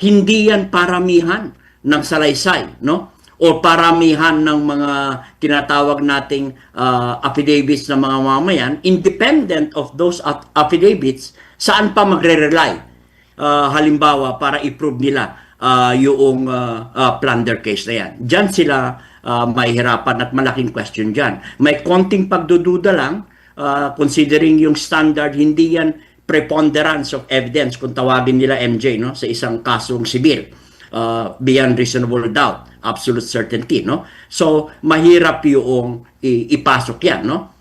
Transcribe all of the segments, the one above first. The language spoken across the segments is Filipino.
Hindi yan paramihan ng salaysay, no? O paramihan ng mga tinatawag nating affidavits ng mga mamamayan, independent of those affidavits, saan pa magre-rely? Halimbawa, para i-prove nila yung plunder case na yan. Diyan sila mahihirapan at malaking question dyan. May konting pagdududa lang, considering yung standard, hindi yan preponderance of evidence kung tawagin nila MJ, no, sa isang kasong sibil, beyond reasonable doubt, absolute certainty, no. So mahirap yung ipasok yan, no.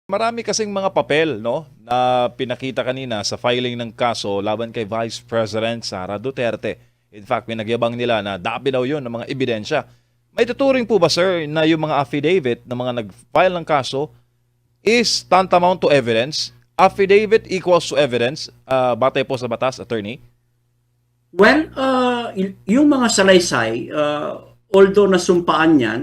Marami kasing mga papel, no, na pinakita kanina sa filing ng kaso laban kay Vice President Sara Duterte. In fact, pinagyabang nila na dami daw yun ng mga ebidensya. May tuturing po ba, sir, na yung mga affidavit ng mga nag-file ng kaso is tantamount to evidence? Affidavit equals to evidence, batay po sa batas, attorney? Well, yung mga salaysay, although nasumpaan yan,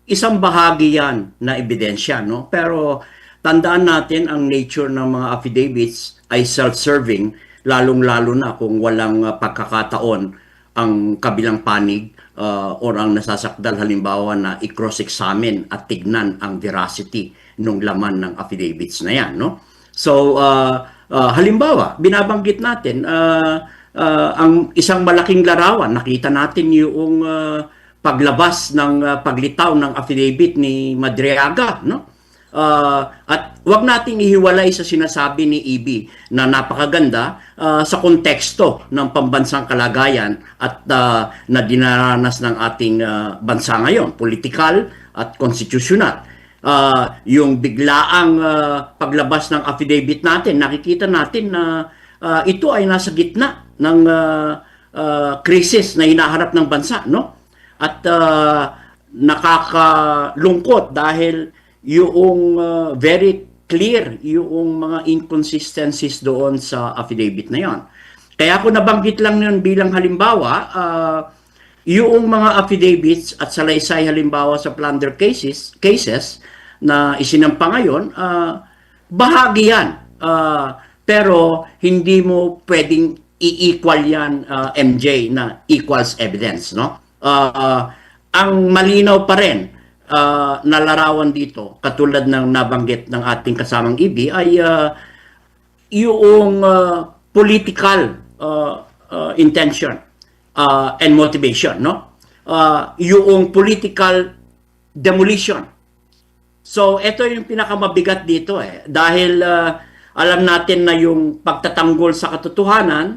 isang bahagi yan na ebidensya, no? Pero tandaan natin ang nature ng mga affidavits ay self-serving, lalong-lalo na kung walang pagkakataon ang kabilang panig or ang nasasakdal halimbawa na i-cross-examine at tignan ang veracity ng laman ng affidavits na yan, no? So, halimbawa, binabanggit natin, ang isang malaking larawan, nakita natin yung paglabas ng paglitaw ng affidavit ni Madriaga, no? At wag nating ihiwalay sa sinasabi ni EB na napakaganda sa konteksto ng pambansang kalagayan at na dinaranas ng ating bansa ngayon, politikal at konstitusyonal. Yung biglaang paglabas ng affidavit natin, nakikita natin na ito ay nasa gitna ng krisis na hinaharap ng bansa, no? At nakakalungkot dahil yung very clear yung mga inconsistencies doon sa affidavit na yon. Kaya ako nabanggit lang yun bilang halimbawa, yung mga affidavits at salaysay halimbawa sa plunder cases na isinampa ngayon, bahagi yan. Pero hindi mo pwedeng i-equal yan, MJ, na equals evidence, no? Ang malinaw pa rin na larawan dito, katulad ng nabanggit ng ating kasamang EB, ay yung political intention and motivation, no? Yung political demolition. So, ito yung pinakamabigat dito dahil alam natin na yung pagtatanggol sa katotohanan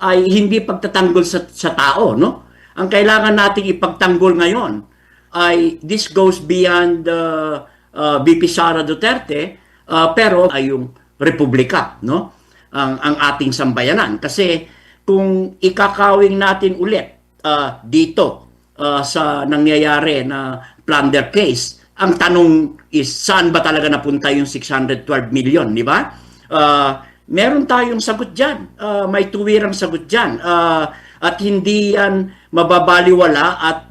ay hindi pagtatanggol sa tao, no? Ang kailangan nating ipagtanggol ngayon ay this goes beyond VP Sara Duterte, pero ay yung republika, no? Ang ating sambayanan. Kasi kung ikakawing natin ulit dito sa nangyayari na plunder case, ang tanong is saan ba talaga napunta yung 612 million, di ba? Meron tayong sagot dyan. May tuwirang sagot dyan. At hindi yan mababaliwala at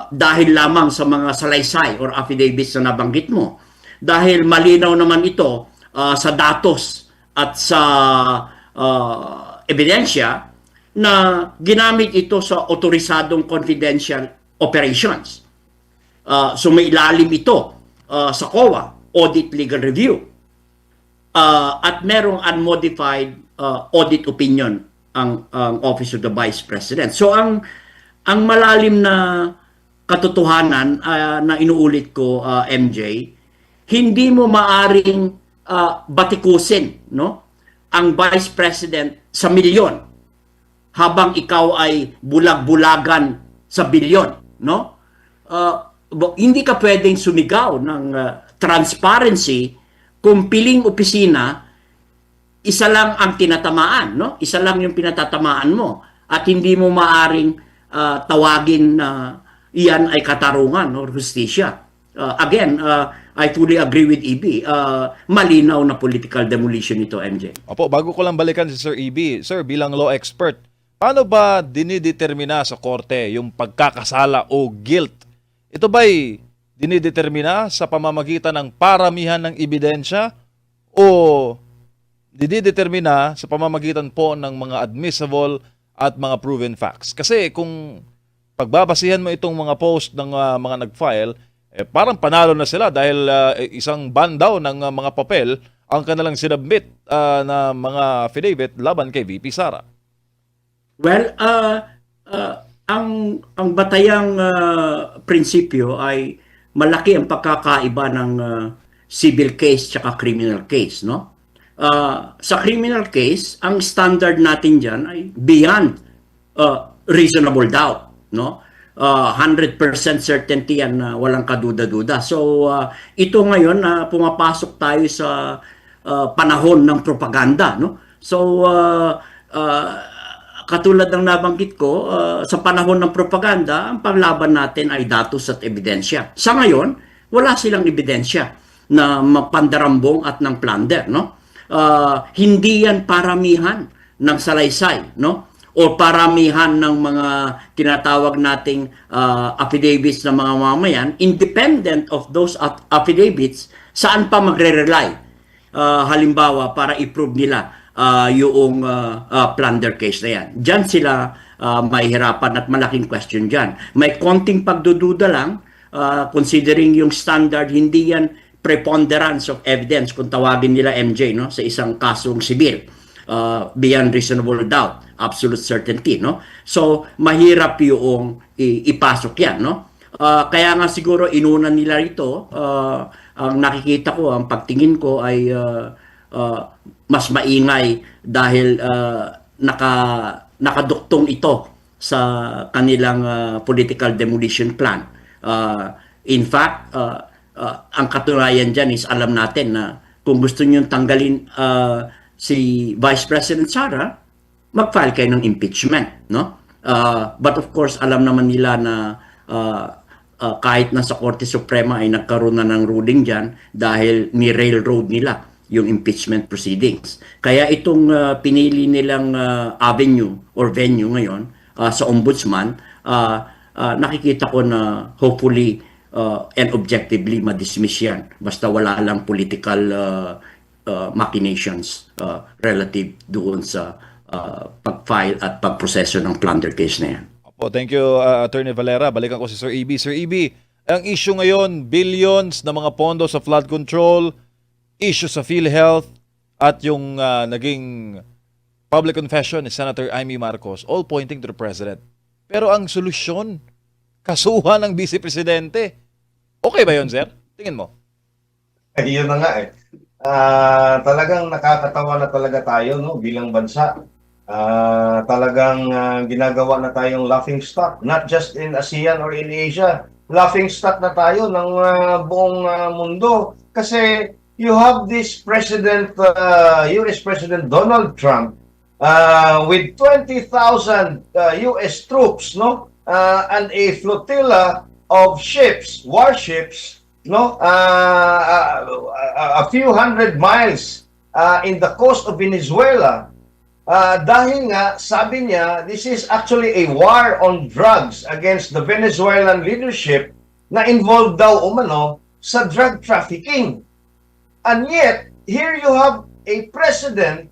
dahil lamang sa mga salaysay or affidavits na nabanggit mo. Dahil malinaw naman ito sa datos at sa ebidensya na ginamit ito sa otorisadong confidential operations. So may ilalim ito sa COA, Audit Legal Review. At merong unmodified audit opinion ang Office of the Vice President. So ang malalim na katotohanan na inuulit ko, MJ, hindi mo maaring batikusin, no, ang Vice President sa milyon habang ikaw ay bulag-bulagan sa bilyon, no? Hindi ka pwedeng sumigaw ng transparency kung piling opisina isa lang ang tinatamaan, no? Isa lang yung pinatatamaan mo at hindi mo maaring tawagin na iyan ay katarungan or hustisya. Again, I fully agree with EB. Malinaw na political demolition ito, MJ. Opo, bago ko lang balikan si Sir EB, Sir, bilang law expert, paano ba dinidetermina sa korte yung pagkakasala o guilt? Ito ba'y dinidetermina sa pamamagitan ng paramihan ng ebidensya o didetermina sa pamamagitan po ng mga admissible at mga proven facts. Kasi kung pagbabasihan mo itong mga post ng mga nag-file, parang panalo na sila dahil isang ban daw ng mga papel ang kanilang sinabmit na mga affidavit laban kay VP Sara. Well, ang batayang prinsipyo ay malaki ang pagkakaiba ng civil case tsaka criminal case, no? Sa criminal case, ang standard natin diyan ay beyond reasonable doubt, no? 100% certainty yan na walang kaduda-duda. So ito ngayon na pumapasok tayo sa panahon ng propaganda, no? So katulad ng nabanggit ko, sa panahon ng propaganda, ang paglaban natin ay datos at ebidensya. Sa ngayon, wala silang ebidensya na pandarambong at ng plunder, no? Hindi yan paramihan ng salaysay, no? O paramihan ng mga tinatawag nating affidavits ng mga mamamayan, independent of those affidavits, saan pa magre-rely? Halimbawa, para i-prove nila yung plunder case na yan. Diyan sila mahihirapan at malaking question dyan. May konting pagdududa lang, considering yung standard, hindi yan preponderance of evidence kung tawagin nila MJ, no, sa isang kasong sibil, beyond reasonable doubt, absolute certainty, no. So mahirap yung ipasok yan, no. Kaya nga siguro inuna nila rito, ang nakikita ko, ang pagtingin ko ay mas maingay dahil nakaduktong ito sa kanilang political demolition plan. In fact, ang katunayan dyan is alam natin na kung gusto nyo tanggalin si Vice President Sara, mag-file kayo ng impeachment, no? But of course, alam naman nila na kahit nasa Korte Suprema ay nagkaroon na ng ruling dyan dahil ni-railroad nila yung impeachment proceedings. Kaya itong pinili nilang avenue or venue ngayon sa ombudsman, nakikita ko na hopefully and objectively ma-dismiss yan. Basta wala lang political machinations relative doon sa pag-file at pag-proseso ng plunder case na yan. Opo, thank you, Attorney Valera. Balikan ko si Sir EB. Sir EB, ang issue ngayon, billions na mga pondo sa flood control, issue sa PhilHealth, at yung naging public confession ni Senator Amy Marcos, all pointing to the President. Pero ang solusyon, kasuhan ng Vice Presidente. Okay ba yun, sir? Tingin mo? Yun na nga eh. Talagang nakakatawa na talaga tayo, no, bilang bansa. Talagang ginagawa na tayong laughing stock, not just in ASEAN or in Asia. Laughing stock na tayo ng buong mundo. Kasi you have this President, US President Donald Trump with 20,000 US troops, no? And a flotilla of ships, warships, no, a few hundred miles in the coast of Venezuela. Dahil nga, sabi niya, this is actually a war on drugs against the Venezuelan leadership na involved daw umano sa drug trafficking. And yet, here you have a president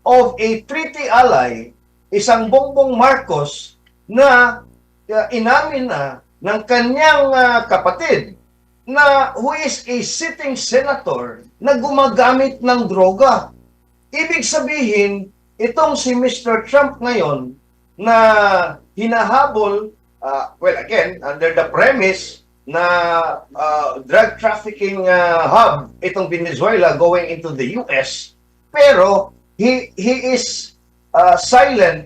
of a treaty ally, isang Bongbong Marcos, na inamin na ng kanyang kapatid na who is a sitting senator na gumagamit ng droga. Ibig sabihin, itong si Mr. Trump ngayon na hinahabol, well again, under the premise na drug trafficking hub itong Venezuela going into the US, pero he is silent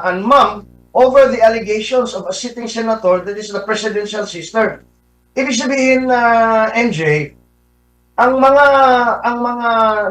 and mum over the allegations of a sitting senator that is the presidential sister. Ibig sabihin, MJ, ang mga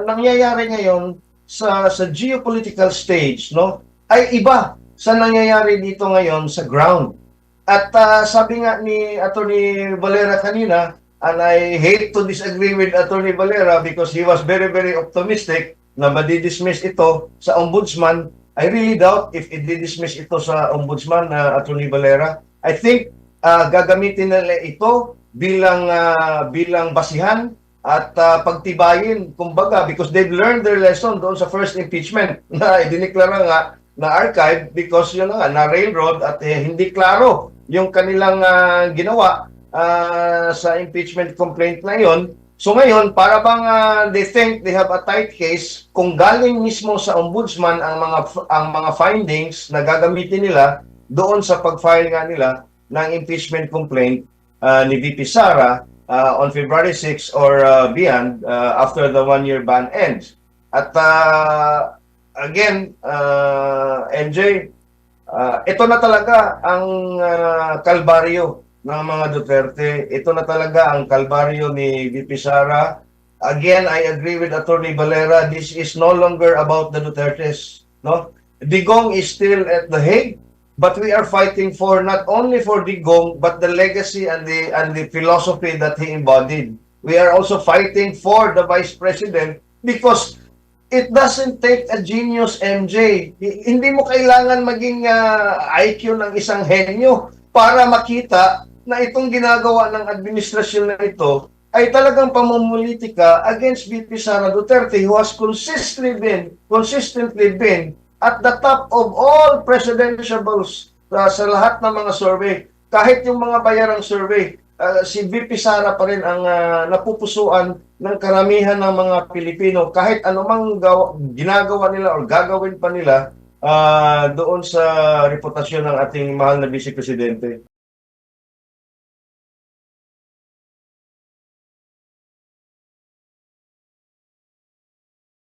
nangyayari ngayon sa geopolitical stage, no, ay iba sa nangyayari dito ngayon sa ground. At sabi nga ni Attorney Valera kanina, and I hate to disagree with Attorney Valera because he was very, very optimistic na madidismiss ito sa ombudsman. I really doubt if i-dismiss ito sa ombudsman na Attorney Valera. I think gagamitin nila ito bilang basihan at pagtibayin, kumbaga, because they've learned their lesson doon sa first impeachment na idiniklara nga na archive because yun na nga, na railroad at hindi klaro yung kanilang ginawa sa impeachment complaint na yun. So ngayon, para bang they think they have a tight case, kung galing mismo sa ombudsman ang mga findings na gagamitin nila doon sa pag-file nga nila ng impeachment complaint ni VP Sara on February 6 or beyond after the one-year ban ends. At again, MJ, ito na talaga ang kalbaryo ng mga Duterte. Ito na talaga ang kalbaryo ni VP Sara. Again, I agree with Attorney Valera. This is no longer about the Dutertes. No? Digong is still at The Hague, but we are fighting for not only for Digong, but the legacy and the philosophy that he embodied. We are also fighting for the Vice President because it doesn't take a genius, MJ. Hindi mo kailangan maging IQ ng isang henyo para makita na itong ginagawa ng administrasyon na ito ay talagang pamumulitika against VP Sara Duterte, who has consistently been at the top of all presidentiables sa lahat ng mga survey. Kahit yung mga bayarang survey, si VP Sara pa rin ang napupusuan ng karamihan ng mga Pilipino. Kahit anumang ginagawa nila o gagawin pa nila doon sa reputasyon ng ating mahal na Vice Presidente.